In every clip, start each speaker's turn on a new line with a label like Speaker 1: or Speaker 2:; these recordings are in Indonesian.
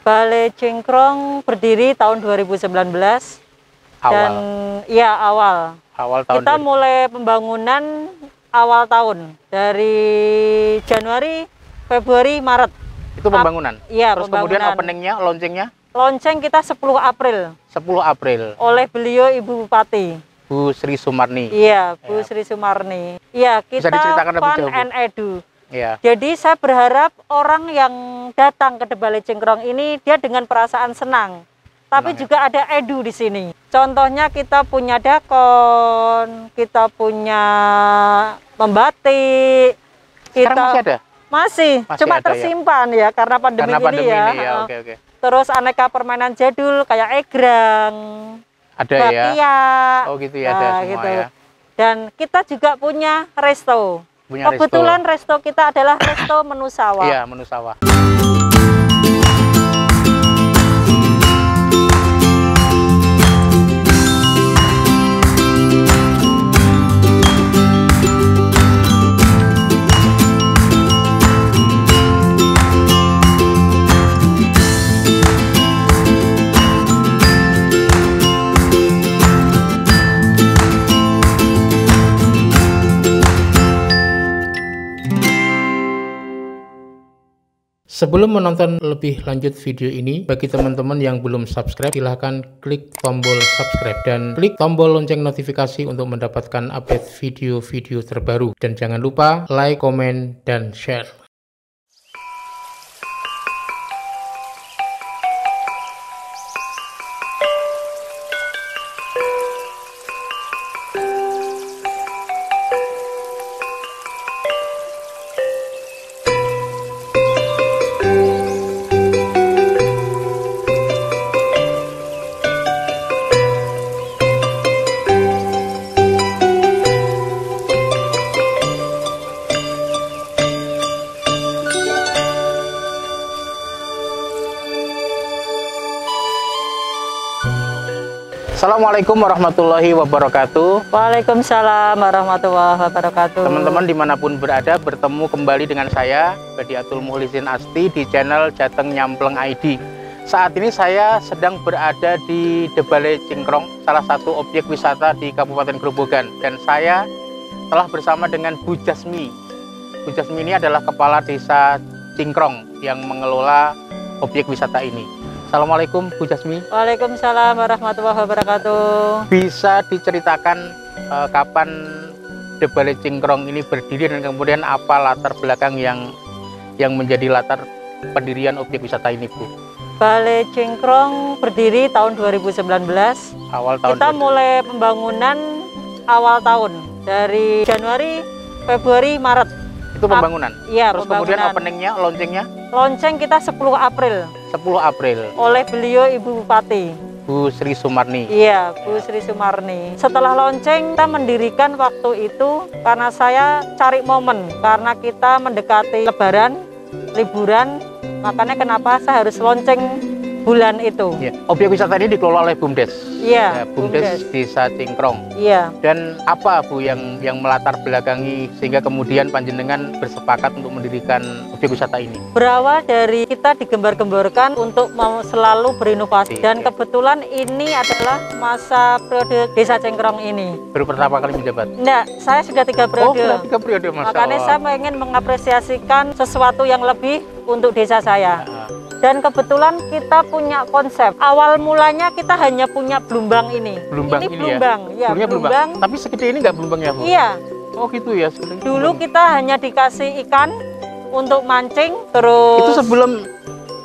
Speaker 1: Balai Cingkrong berdiri tahun 2019. Dan ya awal tahun kita mulai pembangunan awal tahun dari Januari, Februari, Maret.
Speaker 2: Itu pembangunan?
Speaker 1: Iya,
Speaker 2: terus
Speaker 1: pembangunan.
Speaker 2: Kemudian openingnya, launchingnya?
Speaker 1: Launching kita 10 April.
Speaker 2: 10 April.
Speaker 1: Oleh beliau Ibu Bupati.
Speaker 2: Bu Sri Sumarni.
Speaker 1: Iya, Bu Sri Sumarni. Iya, kita Fun and Edu.
Speaker 2: Ya.
Speaker 1: Jadi saya berharap orang yang datang ke Balai Cingkrong ini dia dengan perasaan senang. Tapi juga ada edu di sini. Contohnya kita punya dakon, kita punya membatik.
Speaker 2: Sekarang masih ada?
Speaker 1: Masih cuma
Speaker 2: ada,
Speaker 1: tersimpan ya karena pandemi ini ya.
Speaker 2: Oke.
Speaker 1: Terus aneka permainan jadul kayak egrang,
Speaker 2: ada
Speaker 1: bakia,
Speaker 2: ya. Oh gitu ya, ada semua
Speaker 1: gitu.
Speaker 2: ya.
Speaker 1: Dan kita juga punya resto. Kebetulan resto kita adalah resto menu sawah.
Speaker 2: Iya, menu sawah. Sebelum menonton lebih lanjut video ini, bagi teman-teman yang belum subscribe, silahkan klik tombol subscribe dan klik tombol lonceng notifikasi untuk mendapatkan update video-video terbaru. Dan jangan lupa like, komen, dan share. Assalamualaikum warahmatullahi wabarakatuh.
Speaker 1: Waalaikumsalam warahmatullahi wabarakatuh.
Speaker 2: Teman-teman dimanapun berada, bertemu kembali dengan saya Badiatul Mukhlisin Asti di channel Jateng Nyampleng ID. Saat ini saya sedang berada di Balai Cingkrong, salah satu objek wisata di Kabupaten Grobogan, dan saya telah bersama dengan Bu Jasmi. Bu Jasmi ini adalah kepala desa Cingkrong yang mengelola objek wisata ini. Assalamualaikum Bu Jasmi.
Speaker 1: Waalaikumsalam warahmatullahi wabarakatuh.
Speaker 2: Bisa diceritakan kapan Balai Cingkrong ini berdiri dan kemudian apa latar belakang yang menjadi latar pendirian objek wisata ini, Bu?
Speaker 1: Balai Cingkrong berdiri tahun 2019.
Speaker 2: Awal tahun.
Speaker 1: Kita mulai pembangunan awal tahun dari Januari, Februari, Maret.
Speaker 2: Itu pembangunan?
Speaker 1: Iya,
Speaker 2: terus
Speaker 1: pembangunan.
Speaker 2: Kemudian openingnya, launchingnya?
Speaker 1: Launching kita 10 April.
Speaker 2: 10 April.
Speaker 1: Oleh beliau Ibu Bupati.
Speaker 2: Bu Sri Sumarni.
Speaker 1: Iya, Bu Sri Sumarni. Setelah launching, kita mendirikan waktu itu karena saya cari momen. Karena kita mendekati Lebaran, liburan, makanya kenapa saya harus launching bulan itu.
Speaker 2: Ya. Objek wisata ini dikelola oleh BUMDes.
Speaker 1: Iya,
Speaker 2: BUMDes Desa Cingkrong.
Speaker 1: Iya.
Speaker 2: Dan apa Bu yang melatar belakangi sehingga kemudian panjenengan bersepakat untuk mendirikan objek wisata ini?
Speaker 1: Berawal dari kita digembar-gemborkan untuk mau selalu berinovasi. Dan kebetulan ini adalah masa periode Desa Cingkrong ini.
Speaker 2: Baru pertama kali menjabat?
Speaker 1: Enggak, saya sudah 3 periode.
Speaker 2: Oh, 3 periode, Mas.
Speaker 1: Makanya saya ingin mengapresiasikan sesuatu yang lebih untuk desa saya. Dan kebetulan kita punya konsep. Awal mulanya kita hanya punya belumbang ini.
Speaker 2: Belumbang ini
Speaker 1: belumbang, ya.
Speaker 2: Ya, belumbang. Tapi segede ini nggak belumbang ya, Bu?
Speaker 1: Iya.
Speaker 2: Oh gitu ya.
Speaker 1: Dulu kita hanya dikasih ikan untuk mancing, terus.
Speaker 2: Itu sebelum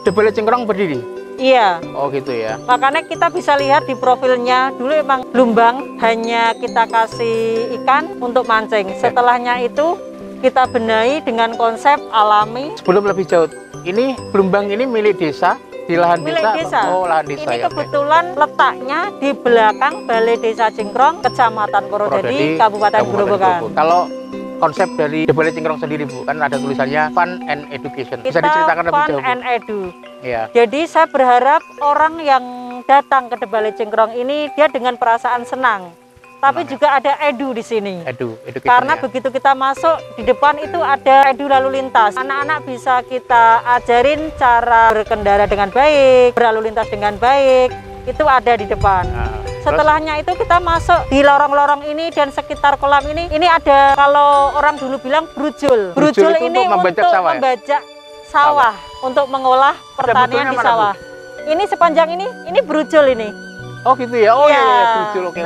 Speaker 2: Balai Cingkrong berdiri?
Speaker 1: Iya.
Speaker 2: Oh gitu ya.
Speaker 1: Makanya kita bisa lihat di profilnya. Dulu emang belumbang hanya kita kasih ikan untuk mancing. Setelahnya itu kita benahi dengan konsep alami.
Speaker 2: Sebelum lebih jauh, ini belumbang ini milik desa, di lahan desa? Oh, lahan desa.
Speaker 1: Ini kebetulan letaknya di belakang Balai Desa Cingkrong, Kecamatan Purwodadi, Kabupaten Grobogan.
Speaker 2: Kalau konsep dari Balai Cingkrong sendiri, Bu, kan ada tulisannya Fun and Education. Bisa diceritakan lebih jauh?
Speaker 1: Fun and Edu.
Speaker 2: Ya.
Speaker 1: Jadi saya berharap orang yang datang ke Balai Cingkrong ini dia dengan perasaan senang. tapi juga ada edu di sini.
Speaker 2: Edu
Speaker 1: Karena
Speaker 2: ya.
Speaker 1: begitu kita masuk di depan itu ada edu lalu lintas. Anak-anak bisa kita ajarin cara berkendara dengan baik, berlalu lintas dengan baik. Itu ada di depan. Setelahnya itu kita masuk di lorong-lorong ini dan sekitar kolam ini. Ini ada kalau orang dulu bilang brujul. Brujul ini untuk membajak sawah, untuk mengolah pertanian di sawah. Ini sepanjang ini brujul ini.
Speaker 2: Oh gitu ya. Oh iya, brujul. Oke.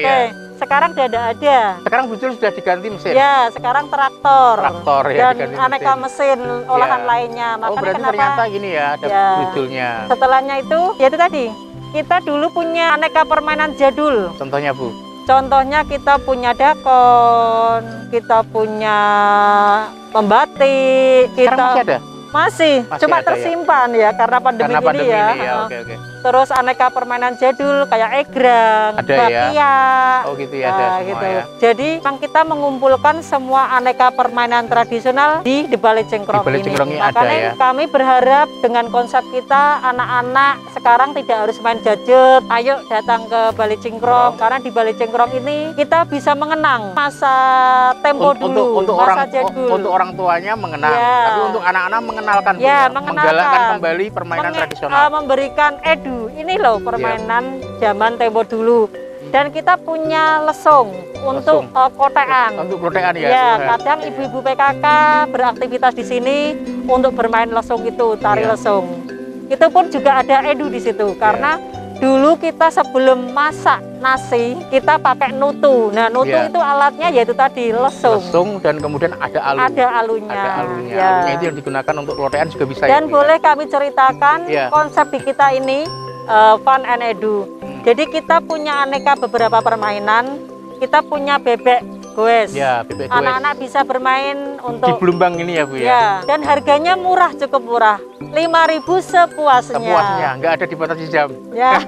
Speaker 2: Ya.
Speaker 1: Sekarang sudah ada.
Speaker 2: Sekarang brujul sudah diganti mesin.
Speaker 1: Ya, sekarang traktor.
Speaker 2: Ya,
Speaker 1: dan aneka mesin olahan lainnya.
Speaker 2: Makanya oh berarti ternyata gini ya, ada brujulnya.
Speaker 1: Setelahnya itu, ya itu tadi. Kita dulu punya aneka permainan jadul.
Speaker 2: Contohnya Bu?
Speaker 1: Contohnya kita punya dakon, kita punya pembatik.
Speaker 2: Sekarang masih ada?
Speaker 1: Masih cuma tersimpan ya karena pandemi ini ya.
Speaker 2: Oke.
Speaker 1: Terus aneka permainan jadul kayak egrang, bakia.
Speaker 2: Oh gitu ya, ada semua
Speaker 1: gitu.
Speaker 2: Ya.
Speaker 1: Jadi memang kita mengumpulkan semua aneka permainan tradisional di Bale Cingkrong ini. Makanya kami berharap dengan konsep kita anak-anak sekarang tidak harus main gadget. Ayo datang ke Bale Cingkrong karena di Bale Cingkrong ini kita bisa mengenang masa tempo dulu, masa jadul.
Speaker 2: Untuk orang tuanya mengenang, tapi untuk anak-anak mengenalkan, menggalakkan kembali permainan tradisional.
Speaker 1: Memberikan edu, ini loh permainan zaman tempo dulu. Dan kita punya lesung untuk kotean.
Speaker 2: Untuk kotean ya.
Speaker 1: Ya, kadang ibu-ibu PKK beraktivitas di sini untuk bermain lesung itu, tari lesung. Itu pun juga ada edu di situ karena dulu kita sebelum masak nasi kita pakai nutu. Nah, nutu itu alatnya yaitu tadi lesung.
Speaker 2: Lesung dan kemudian ada alu.
Speaker 1: Ada alunya.
Speaker 2: Ada alunya. Alunya itu yang digunakan untuk kotean juga bisa.
Speaker 1: Dan boleh kami ceritakan konsep di kita ini fun and edu. Jadi kita punya aneka beberapa permainan. Kita punya bebek goes.
Speaker 2: Ya, bebek goes.
Speaker 1: Anak-anak bisa bermain untuk
Speaker 2: di Blumbang ini ya Bu ya.
Speaker 1: Ya, dan harganya murah, cukup murah. 5.000 sepuasnya.
Speaker 2: Sepuasnya, nggak ada dibatasi jam.
Speaker 1: Ya.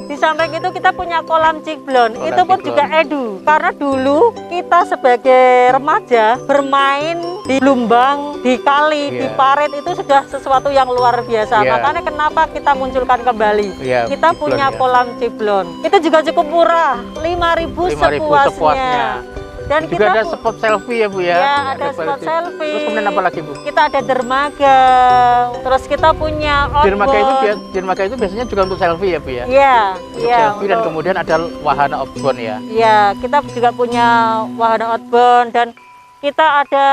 Speaker 1: Di samping itu kita punya kolam ciklon. Itu pun juga edu. Karena dulu kita sebagai remaja bermain di lumbang, di kali, di parit itu sudah sesuatu yang luar biasa. Makanya kenapa kita munculkan kembali. Kita punya kolam ciklon. Itu juga cukup murah, 5.000 sepuasnya. Dan
Speaker 2: juga
Speaker 1: kita
Speaker 2: ada spot selfie ya Bu ya?
Speaker 1: Ya, ada spot selfie.
Speaker 2: Terus kemudian apa lagi Bu?
Speaker 1: Kita ada dermaga. Terus kita punya outbound.
Speaker 2: Dermaga itu biasanya juga untuk selfie ya Bu ya?
Speaker 1: Iya,
Speaker 2: selfie dan kemudian ada wahana outbound ya?
Speaker 1: Iya, kita juga punya wahana outbound dan kita ada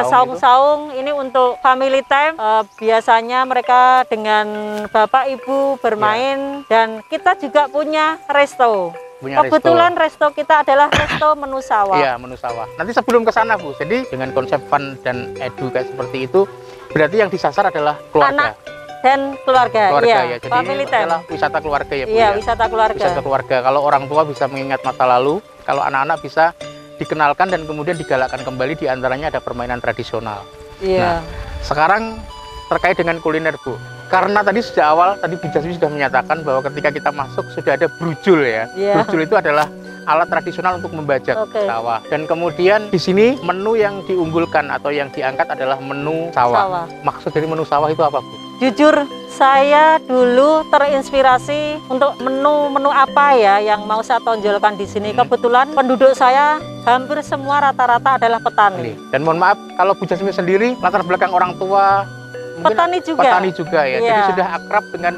Speaker 1: saung-saung ini untuk family time. Biasanya mereka dengan bapak ibu bermain dan kita juga punya resto. Kebetulan resto kita adalah resto menu sawah.
Speaker 2: Iya, menu sawah. Nanti sebelum ke sana Bu, jadi dengan konsep fun dan edu kayak seperti itu, berarti yang disasar adalah keluarga.
Speaker 1: Anak dan keluarga ya.
Speaker 2: Jadi
Speaker 1: family time.
Speaker 2: adalah wisata keluarga ya Bu.
Speaker 1: Iya, wisata keluarga.
Speaker 2: Wisata keluarga. Kalau orang tua bisa mengingat masa lalu, kalau anak-anak bisa dikenalkan dan kemudian digalakkan kembali, diantaranya ada permainan tradisional.
Speaker 1: Iya.
Speaker 2: Nah, sekarang terkait dengan kuliner Bu. Karena tadi sejak awal, tadi Bu Jasmi sudah menyatakan bahwa ketika kita masuk sudah ada brujul ya. Brujul itu adalah alat tradisional untuk membajak sawah. Dan kemudian di sini menu yang diunggulkan atau yang diangkat adalah menu sawah. Maksud dari menu sawah itu apa Bu?
Speaker 1: Jujur, saya dulu terinspirasi untuk menu apa ya yang mau saya tonjolkan di sini. Kebetulan penduduk saya hampir semua rata-rata adalah petani.
Speaker 2: Dan mohon maaf kalau Bu Jasmi sendiri latar belakang orang tua
Speaker 1: petani juga ya.
Speaker 2: Jadi sudah akrab dengan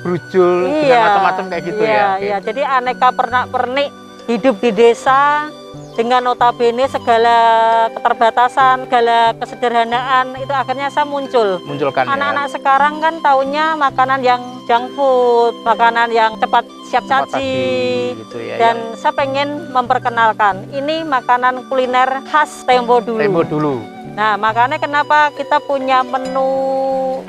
Speaker 2: brujul, dengan macam-macam kayak gitu ya.
Speaker 1: Iya, jadi aneka pernak-pernik hidup di desa dengan notabene segala keterbatasan, segala kesederhanaan itu akhirnya saya munculkan. Anak-anak sekarang kan taunya makanan yang junk food, makanan yang cepat siap saji gitu ya, dan saya pengen memperkenalkan ini makanan kuliner khas tempo dulu. Nah, makanya kenapa kita punya menu.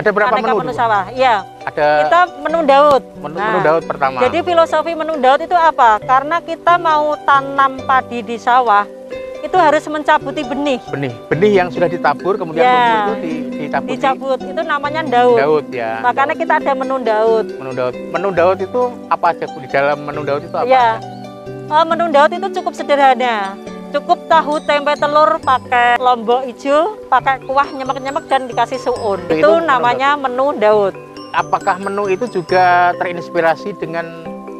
Speaker 2: Ada berapa menu
Speaker 1: sawah? Iya. Kita menu Daud.
Speaker 2: Menu Daud pertama.
Speaker 1: Jadi filosofi menu Daud itu apa? Karena kita mau tanam padi di sawah, itu harus mencabuti benih. Benih yang sudah ditabur, kemudian itu dicabut. Itu namanya Daud. Daud ya. Makanya kita ada menu Daud.
Speaker 2: Menu Daud itu apa aja Bu? Di dalam menu Daud itu apa aja?
Speaker 1: Menu Daud itu cukup sederhana. Cukup tahu, tempe, telur, pakai lombok hijau, pakai kuah nyemek-nyemek dan dikasih suun. Itu namanya menu Daud.
Speaker 2: Apakah menu itu juga terinspirasi dengan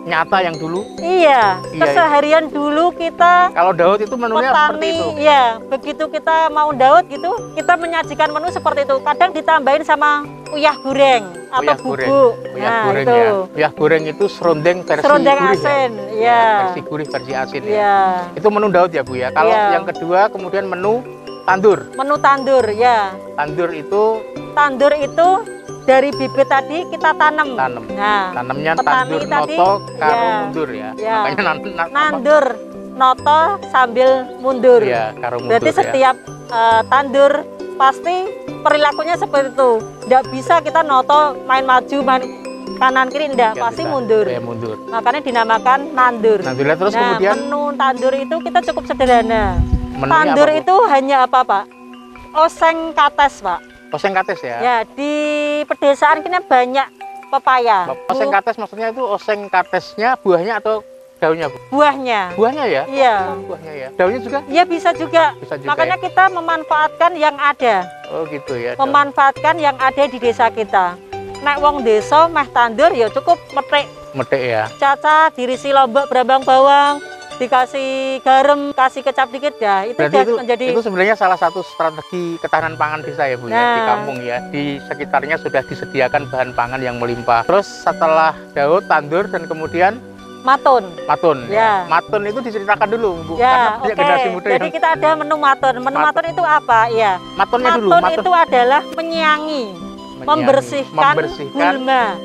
Speaker 2: nyata yang dulu.
Speaker 1: Iya,
Speaker 2: Iya,
Speaker 1: keseharian dulu kita
Speaker 2: Kalau Daud itu menunya seperti
Speaker 1: petani,
Speaker 2: itu.
Speaker 1: ya begitu kita mau Daud gitu, kita menyajikan menu seperti itu. Kadang ditambahin sama uyah goreng atau
Speaker 2: Uyah goreng.
Speaker 1: bubuk.
Speaker 2: Uyah
Speaker 1: Nah,
Speaker 2: goreng
Speaker 1: itu.
Speaker 2: ya. Uyah goreng itu serundeng versi
Speaker 1: Serundeng
Speaker 2: gurih
Speaker 1: asin,
Speaker 2: ya.
Speaker 1: ya.
Speaker 2: Versi gurih, versi asin ya.
Speaker 1: Iya.
Speaker 2: Itu menu Daud ya Bu ya. Kalau
Speaker 1: Iya.
Speaker 2: yang kedua kemudian menu tandur.
Speaker 1: Menu tandur, ya.
Speaker 2: Tandur itu
Speaker 1: Dari bibit tadi kita tanam.
Speaker 2: tanam.
Speaker 1: Nah,
Speaker 2: Tanamnya
Speaker 1: petani
Speaker 2: tandur
Speaker 1: tadi,
Speaker 2: noto karo
Speaker 1: ya.
Speaker 2: mundur ya.
Speaker 1: Ya.
Speaker 2: Makanya
Speaker 1: nandur noto sambil mundur.
Speaker 2: Ya, karo mundur
Speaker 1: Berarti
Speaker 2: ya.
Speaker 1: setiap tandur pasti perilakunya seperti itu. Tidak bisa kita noto main maju, main kanan kiri, enggak,
Speaker 2: Ya,
Speaker 1: pasti
Speaker 2: bisa.
Speaker 1: mundur.
Speaker 2: Ya, mundur.
Speaker 1: Makanya dinamakan nandur.
Speaker 2: Nandurnya terus
Speaker 1: Nah,
Speaker 2: kemudian
Speaker 1: menu tandur itu kita cukup sederhana.
Speaker 2: menunya
Speaker 1: Tandur
Speaker 2: apa, Bu?
Speaker 1: itu hanya apa, Pak? Oseng kates, Pak.
Speaker 2: Oseng kates ya.
Speaker 1: Ya, di pedesaan kita banyak pepaya.
Speaker 2: Oseng kates maksudnya itu oseng katesnya buahnya atau daunnya, Bu?
Speaker 1: Buahnya.
Speaker 2: Buahnya ya?
Speaker 1: Iya.
Speaker 2: Buahnya ya. Daunnya juga?
Speaker 1: Iya, bisa juga.
Speaker 2: Bisa juga.
Speaker 1: Makanya
Speaker 2: Ya?
Speaker 1: kita memanfaatkan yang ada.
Speaker 2: Oh gitu ya.
Speaker 1: Memanfaatkan yang ada di desa kita. Nek wong desa meh tandur ya cukup
Speaker 2: Metik ya.
Speaker 1: caca, dirisi lombok, berambang bawang, dikasih garam, kasih kecap dikit ya. Itu
Speaker 2: Berarti
Speaker 1: udah
Speaker 2: itu,
Speaker 1: menjadi
Speaker 2: itu sebenarnya salah satu strategi ketahanan pangan desa ya Bu ya, di
Speaker 1: Nah.
Speaker 2: kampung ya. Di sekitarnya sudah disediakan bahan pangan yang melimpah. Terus setelah Daud, tandur dan kemudian
Speaker 1: matun.
Speaker 2: matun.
Speaker 1: Ya.
Speaker 2: Matun itu diceritakan dulu Bu,
Speaker 1: Ya,
Speaker 2: karena banyak
Speaker 1: oke.
Speaker 2: generasi muda
Speaker 1: Jadi
Speaker 2: yang
Speaker 1: kita ada menu matun. Menu matun itu apa? Ya.
Speaker 2: matunnya dulu.
Speaker 1: Matun itu adalah menyiangi, membersihkan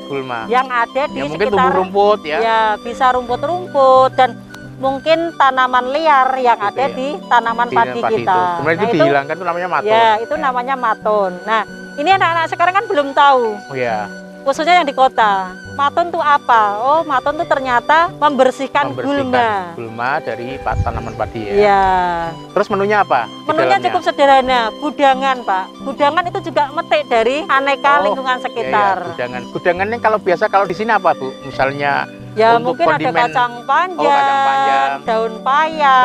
Speaker 1: gulma yang ada di
Speaker 2: ya, mungkin
Speaker 1: sekitar.
Speaker 2: tumbuh rumput ya.
Speaker 1: Ya, bisa rumput-rumput dan mungkin tanaman liar yang
Speaker 2: Gitu
Speaker 1: ada
Speaker 2: ya.
Speaker 1: di tanaman
Speaker 2: Di
Speaker 1: padi
Speaker 2: padi
Speaker 1: kita.
Speaker 2: itu. Kemudian itu dihilangkan, itu namanya matun.
Speaker 1: Ya, itu namanya matun. Nah, ini anak-anak sekarang kan belum tahu,
Speaker 2: Oh ya.
Speaker 1: khususnya yang di kota. Matun itu apa? Oh, matun itu ternyata membersihkan gulma.
Speaker 2: Gulma dari tanaman padi ya.
Speaker 1: Ya.
Speaker 2: Terus menunya apa? di
Speaker 1: Menunya
Speaker 2: dalamnya?
Speaker 1: cukup sederhana, gudangan, Pak. Gudangan itu juga metik dari aneka lingkungan sekitar.
Speaker 2: Iya, gudangan. Gudangan yang kalau biasa kalau di sini apa Bu? Misalnya
Speaker 1: Ya,
Speaker 2: untuk
Speaker 1: mungkin
Speaker 2: kondimen,
Speaker 1: ada kacang panjang,
Speaker 2: kacang panjang,
Speaker 1: daun paya,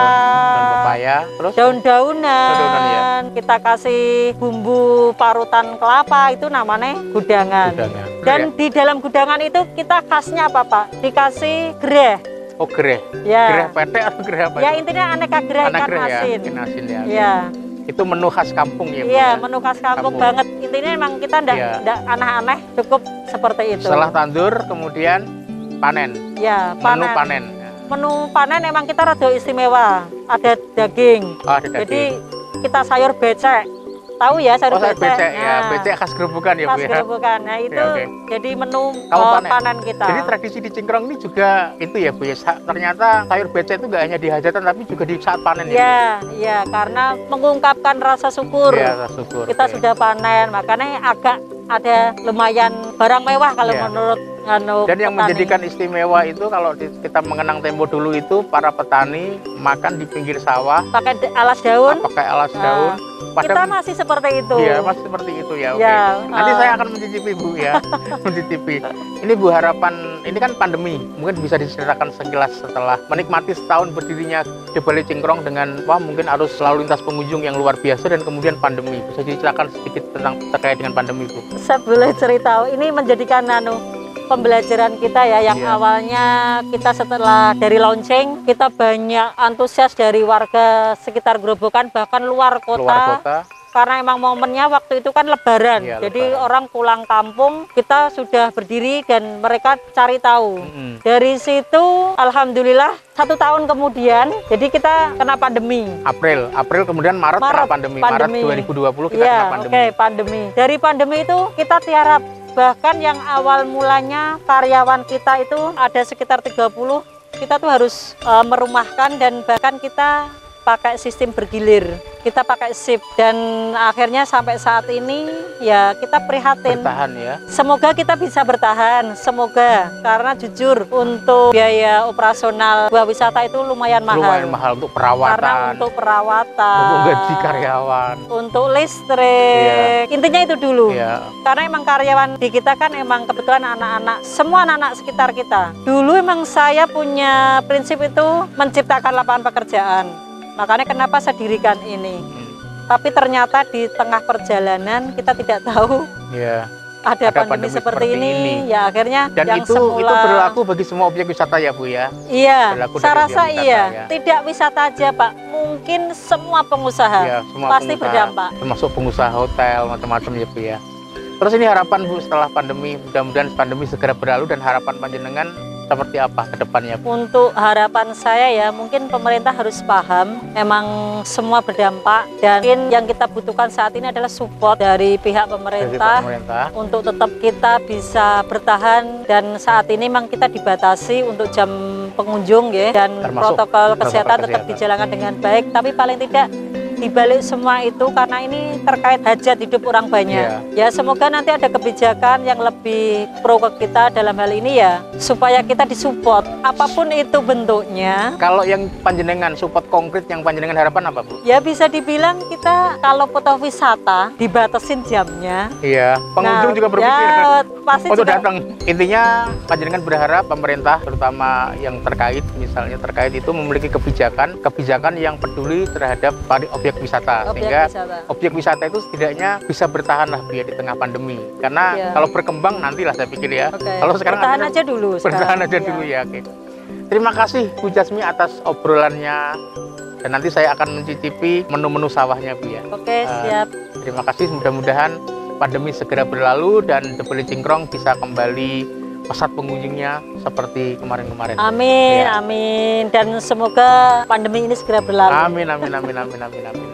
Speaker 2: daun pepaya, terus
Speaker 1: daun-daunan.
Speaker 2: Daun-daunan, ya.
Speaker 1: Kita kasih bumbu parutan kelapa, itu namanya gudangan.
Speaker 2: gudangan.
Speaker 1: Dan di dalam gudangan itu kita khasnya apa, Pak? Dikasih gereh.
Speaker 2: Oh, gereh.
Speaker 1: Ya.
Speaker 2: Gereh petek atau gereh apa?
Speaker 1: Ya, intinya aneka gereh
Speaker 2: Anak
Speaker 1: ikan
Speaker 2: gereh ya,
Speaker 1: asin.
Speaker 2: ikan asin ya.
Speaker 1: Ya.
Speaker 2: Itu menu khas kampung ya, Bu,
Speaker 1: Iya,
Speaker 2: ya?
Speaker 1: menu khas kampung
Speaker 2: Kampung.
Speaker 1: banget. Intinya emang kita ndak
Speaker 2: Iya.
Speaker 1: aneh-aneh, cukup seperti itu.
Speaker 2: Setelah tandur kemudian panen.
Speaker 1: Ya,
Speaker 2: Menu panen.
Speaker 1: Menu panen emang kita rada istimewa. Ada daging.
Speaker 2: Oh, ada daging.
Speaker 1: Jadi kita sayur becek. Tahu ya sayur
Speaker 2: Oh, sayur
Speaker 1: becek?
Speaker 2: becek ya.
Speaker 1: Nah,
Speaker 2: Becek khas Gerobokan ya,
Speaker 1: khas
Speaker 2: Bu ya.
Speaker 1: Gerobokan. Nah, itu
Speaker 2: oke.
Speaker 1: jadi menu
Speaker 2: Kalau
Speaker 1: panen kita.
Speaker 2: Jadi tradisi di Cingkrong ini juga itu ya Bu ya. Ternyata sayur becek itu nggak hanya di hajatan tapi juga di saat panen ya.
Speaker 1: Ya, ya, karena mengungkapkan rasa syukur.
Speaker 2: Iya, syukur.
Speaker 1: Kita
Speaker 2: oke.
Speaker 1: sudah panen, makanya agak ada lumayan barang mewah kalau
Speaker 2: Iya.
Speaker 1: menurut
Speaker 2: Dan yang
Speaker 1: petani.
Speaker 2: menjadikan istimewa itu kalau kita mengenang tempo dulu itu para petani makan di pinggir sawah
Speaker 1: pakai alas daun.
Speaker 2: pakai alas daun.
Speaker 1: Kita masih seperti itu.
Speaker 2: Iya, masih seperti itu ya. Oke.
Speaker 1: Ya,
Speaker 2: Nanti saya akan mencicipi Bu ya, mencicipi. Ini Bu harapan, ini kan pandemi, mungkin bisa diceritakan sekilas setelah menikmati setahun berdirinya Debale Cingkrong dengan wah mungkin arus lalu lintas pengunjung yang luar biasa dan kemudian pandemi. Bisa diceritakan sedikit tentang terkait dengan pandemi Bu?
Speaker 1: Saya boleh cerita, ini menjadikan pembelajaran kita ya, yang
Speaker 2: Iya.
Speaker 1: awalnya kita setelah dari launching, kita banyak antusias dari warga sekitar Gerobokan, bahkan luar kota,
Speaker 2: Luar kota.
Speaker 1: karena emang momennya waktu itu kan lebaran.
Speaker 2: Iya,
Speaker 1: Jadi
Speaker 2: lebaran.
Speaker 1: orang pulang kampung, kita sudah berdiri dan mereka cari tahu. Dari situ alhamdulillah 1 tahun kemudian, jadi kita kena pandemi.
Speaker 2: April kemudian Maret kena pandemi. Maret 2020 kita
Speaker 1: Iya,
Speaker 2: kena pandemi.
Speaker 1: oke, pandemi. Dari pandemi itu kita tiarap, bahkan yang awal mulanya karyawan kita itu ada sekitar 30, kita tuh harus merumahkan dan bahkan kita pakai sistem bergilir. Kita pakai shift dan akhirnya sampai saat ini ya kita prihatin.
Speaker 2: Bertahan ya.
Speaker 1: Semoga kita bisa bertahan, semoga, karena jujur untuk biaya operasional buah wisata itu lumayan mahal.
Speaker 2: Lumayan mahal untuk perawatan.
Speaker 1: Karena untuk perawatan,
Speaker 2: untuk gaji karyawan.
Speaker 1: untuk listrik, intinya itu dulu.
Speaker 2: Iya.
Speaker 1: Karena emang karyawan di kita kan emang kebetulan anak-anak, semua anak-anak sekitar kita. Dulu emang saya punya prinsip itu menciptakan lapangan pekerjaan. Makanya kenapa saya dirikan ini. Tapi ternyata di tengah perjalanan kita tidak tahu
Speaker 2: Iya.
Speaker 1: ada pandemi seperti ini, ya akhirnya
Speaker 2: dan
Speaker 1: yang
Speaker 2: itu berlaku bagi semua objek wisata ya Bu ya?
Speaker 1: Iya, saya rasa iya. Ya. Tidak wisata aja Pak, mungkin semua pengusaha
Speaker 2: ya, semua
Speaker 1: pasti
Speaker 2: pengusaha,
Speaker 1: berdampak.
Speaker 2: Termasuk pengusaha hotel, macam-macam ya Bu ya. Terus ini harapan Bu setelah pandemi, mudah-mudahan pandemi segera berlalu dan harapan panjenengan seperti apa ke depannya?
Speaker 1: Untuk harapan saya ya, mungkin pemerintah harus paham memang semua berdampak dan yang kita butuhkan saat ini adalah support dari pihak pemerintah, untuk tetap kita bisa bertahan, dan saat ini memang kita dibatasi untuk jam pengunjung ya, dan protokol kesehatan tetap dijalankan dengan baik, tapi paling tidak dibalik semua itu karena ini terkait hajat hidup orang banyak. Ya semoga nanti ada kebijakan yang lebih pro ke kita dalam hal ini ya, supaya kita disupport apapun itu bentuknya.
Speaker 2: Kalau yang panjenengan support konkret yang panjenengan harapan apa Bu?
Speaker 1: Ya bisa dibilang kita kalau foto wisata dibatasin jamnya.
Speaker 2: Iya, pengunjung juga berpikir
Speaker 1: ya, pasti
Speaker 2: untuk datang. Intinya panjenengan berharap pemerintah terutama yang terkait, misalnya terkait itu memiliki kebijakan yang peduli terhadap objek wisata, sehingga objek wisata itu setidaknya bisa bertahan lah biar di tengah pandemi. Karena kalau berkembang nantilah saya pikir ya. Kalau sekarang
Speaker 1: bertahan aja dulu.
Speaker 2: Bertahan aja dulu ya. Oke. Terima kasih Bu Jasmi atas obrolannya. Dan nanti saya akan mencicipi menu-menu sawahnya Bu ya.
Speaker 1: Oke, siap.
Speaker 2: Terima kasih, mudah-mudahan pandemi segera berlalu dan Debele Cingkrong bisa kembali pesat pengunjungnya seperti kemarin-kemarin.
Speaker 1: Amin, ya. Amin. Dan semoga pandemi ini segera berlalu.
Speaker 2: Amin, amin, amin, amin, amin, amin, amin.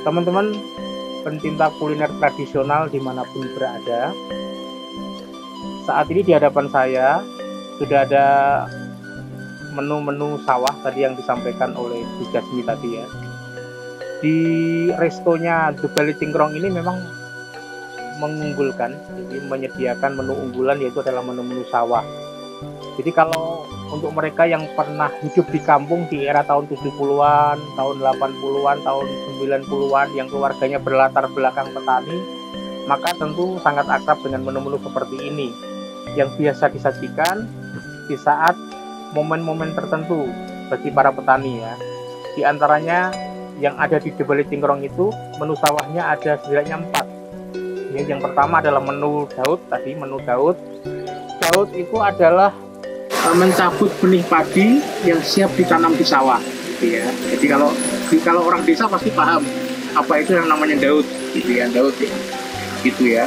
Speaker 2: Teman-teman pencinta kuliner tradisional dimanapun berada, saat ini di hadapan saya sudah ada menu-menu sawah tadi yang disampaikan oleh Bu Jasmi tadi ya. Di restonya Debele Cingkrong ini memang mengunggulkan, jadi menyediakan menu unggulan yaitu adalah menu-menu sawah. Jadi kalau untuk mereka yang pernah hidup di kampung di era tahun 70-an, tahun 80-an, tahun 90-an yang keluarganya berlatar belakang petani, maka tentu sangat akrab dengan menu-menu seperti ini yang biasa disajikan di saat momen-momen tertentu bagi para petani ya. Di antaranya yang ada di Debele Cingkrong itu menu sawahnya ada setidaknya 4. Yang pertama adalah menu Daud tadi, menu Daud. Daud itu adalah mencabut benih padi yang siap ditanam di sawah, gitu ya. Jadi kalau orang desa pasti paham apa itu yang namanya Daud, gitu ya, Daud ya, gitu ya.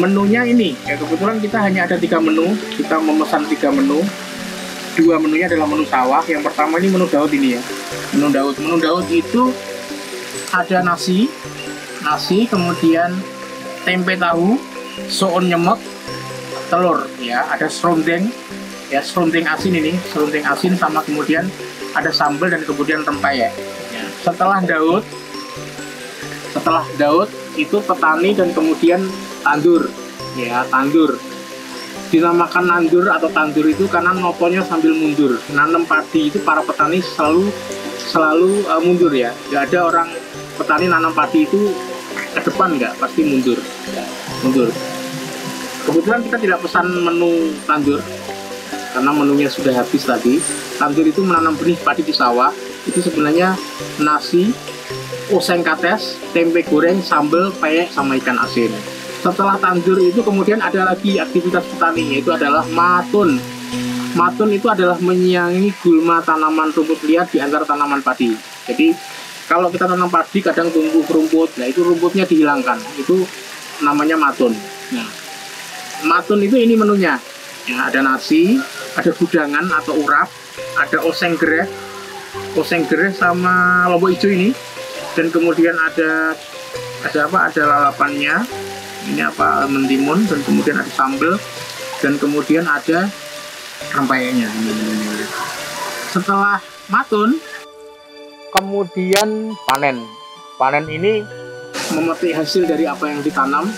Speaker 2: Menunya ini, ya kebetulan kita hanya ada 3 menu, kita memesan 3 menu. 2 menunya adalah menu sawah. Yang pertama ini menu Daud ini ya, menu Daud. Menu Daud itu ada nasi, kemudian tempe tahu, soun nyemek, telur, ya, ada serundeng. Ya, serundeng asin ini, serundeng asin sama kemudian ada sambal dan kemudian rempeyek. Ya. Setelah Daud itu petani dan kemudian tandur. Ya, tandur. Dinamakan nandur atau tandur itu karena noponya sambil mundur. Nanam padi itu para petani selalu mundur ya. Gak ada orang petani nanam padi itu ke depan, nggak, pasti mundur. Ya, mundur. Kebetulan kita tidak pesan menu tandur karena menunya sudah habis tadi. Tandur itu menanam benih padi di sawah. Itu sebenarnya nasi, oseng kates, tempe goreng, sambal, peyek, sama ikan asin. Setelah tandur itu kemudian ada lagi aktivitas petani, yaitu adalah matun. Matun itu adalah menyiangi gulma tanaman rumput liar di antara tanaman padi. Jadi kalau kita tanam padi kadang tumbuh rumput, nah itu rumputnya dihilangkan. Itu namanya matun. Nah, matun itu ini menunya. Ya, ada nasi, ada gudangan atau urap, ada oseng gereh sama lombok hijau ini, dan kemudian ada apa? Ada lalapannya. Ini apa? Mentimun, dan kemudian ada sambal, dan kemudian ada rempeyeknya. Ini. Setelah matun, kemudian panen. Panen ini memetik hasil dari apa yang ditanam.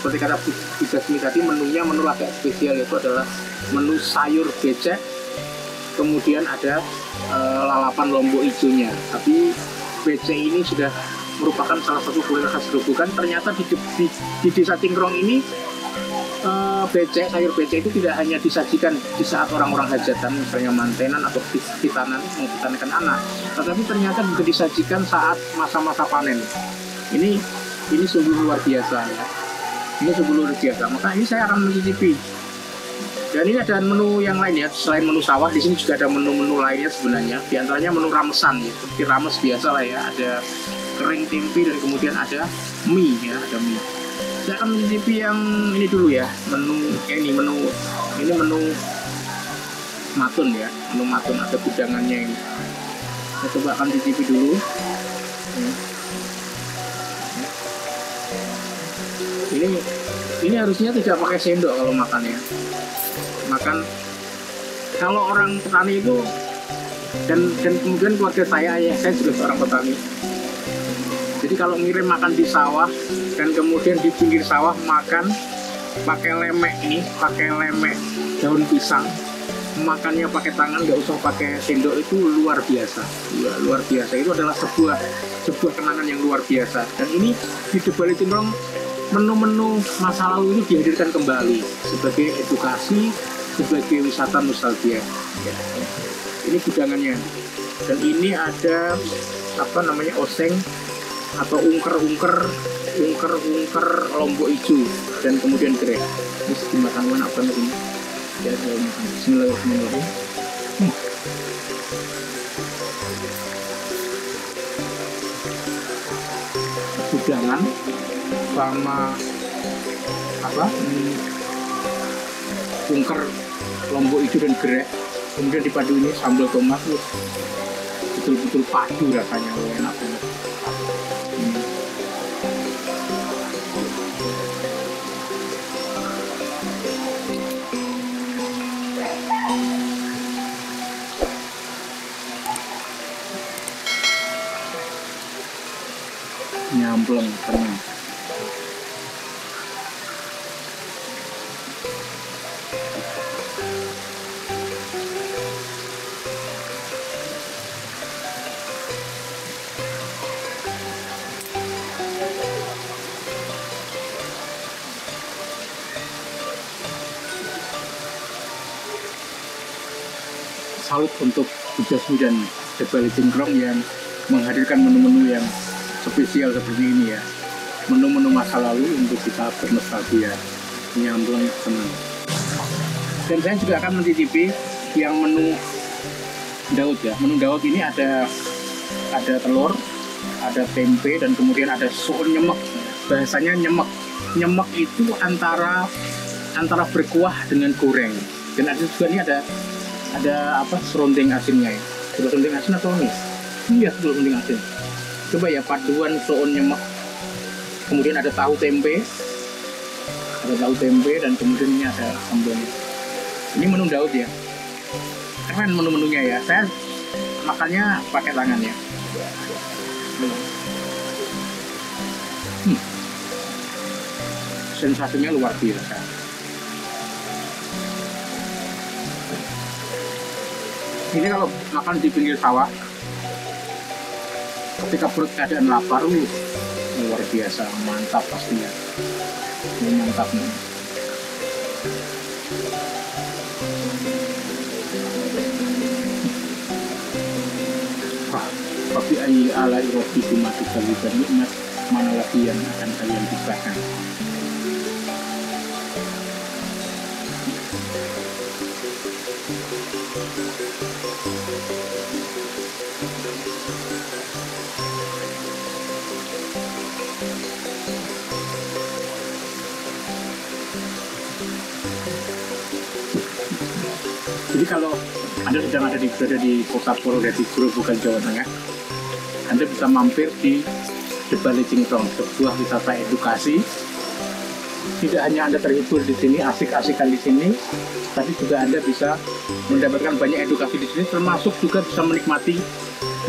Speaker 2: Seperti kata Bu Jasmi tadi, menunya menu agak spesial, yaitu adalah menu sayur becek, kemudian ada lalapan lombok hijaunya. Tapi becek ini sudah merupakan salah satu kuliner khas Gerobokan. Ternyata di desa Cingkrong ini sayur becek itu tidak hanya disajikan di saat orang-orang hajatan, misalnya mantenan atau menghitankan anak, tetapi ternyata juga disajikan saat masa-masa panen. Ini sungguh luar biasa ya. Ini sungguh luar biasa. Maka ini saya akan mencicipi. Dan ini ada menu yang lain ya, selain menu sawah, di sini juga ada menu-menu lainnya sebenarnya. Di antaranya menu ramesan ya, seperti rames biasa lah ya. Ada kering tempe dan kemudian ada mie ya, ada mie. Saya akan mencicipi yang ini dulu ya, menu matun ya, menu matun, ada gudangannya ini. Saya coba akan cicipi dulu. Ini harusnya tidak pakai sendok kalau makan ya. Makan kalau orang petani itu, dan kemudian keluarga saya, ayah saya juga seorang petani. Jadi kalau ngirim makan di sawah dan kemudian di pinggir sawah makan pakai lemek daun pisang, makannya pakai tangan, nggak usah pakai sendok, itu luar biasa. Luar biasa, itu adalah sebuah kenangan yang luar biasa. Dan ini di Debale Cingkrong, menu-menu masa lalu itu dihadirkan kembali sebagai edukasi, sebagai wisata nostalgia. Ya. Ini gudangannya, dan ini ada oseng atau ungker lombok hijau, dan kemudian gereh. Ini dimakan apa ini? Ya, saya makan. Bismillahirrahmanirrahim. Gudangan sama ungker lombok hijau dan gereh, kemudian dipadu ini sambal tomat, betul-betul padu rasanya, enak banget. Nyampleng tenang. Salut untuk Bu Jasmi dan Debale Cingkrong yang menghadirkan menu-menu yang spesial seperti ini ya. Menu-menu masa lalu untuk kita bernostalgia, nyampleng senang. Dan saya juga akan mencicipi yang menu Daud ya. Menu Daud ini ada telur, ada tempe, dan kemudian ada soun nyemek. Bahasanya nyemek. Nyemek itu antara berkuah dengan goreng. Dan ada juga ini ada serunding asinnya ya. Serunding asin atau amis? Iya, serunding asin. Coba ya, paduan soun nyemek, kemudian ada tahu tempe, dan kemudian ini ada sambalnya. Ini menu Daud ya, keren menu-menunya ya. Saya makannya pakai tangan ya. Sensasinya luar biasa. Ini kalau makan di pinggir sawah, ketika perut keadaan lapar, luar biasa, mantap pastinya. Ini mantap nih. Tapi ayi ala irofi dimati kaliban nikmat, mana lagi yang akan kalian pisahkan.
Speaker 3: Jadi kalau Anda sedang berada di Kota Purwodadi, Grobogan, Jawa Tengah, Anda bisa mampir di Debale Cingkrong, sebuah wisata edukasi. Tidak hanya Anda terhibur di sini, asik-asikan di sini, tapi juga Anda bisa mendapatkan banyak edukasi di sini, termasuk juga bisa menikmati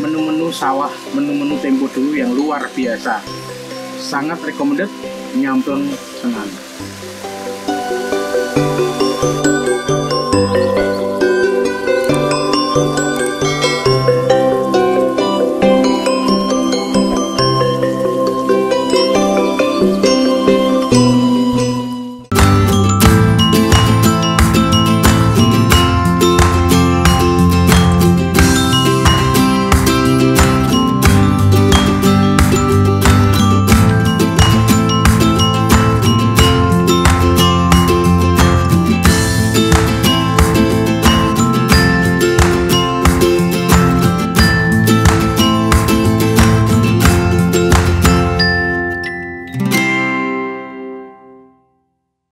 Speaker 3: menu-menu sawah, menu-menu tempo dulu yang luar biasa. Sangat recommended, Nyampleng Sengan.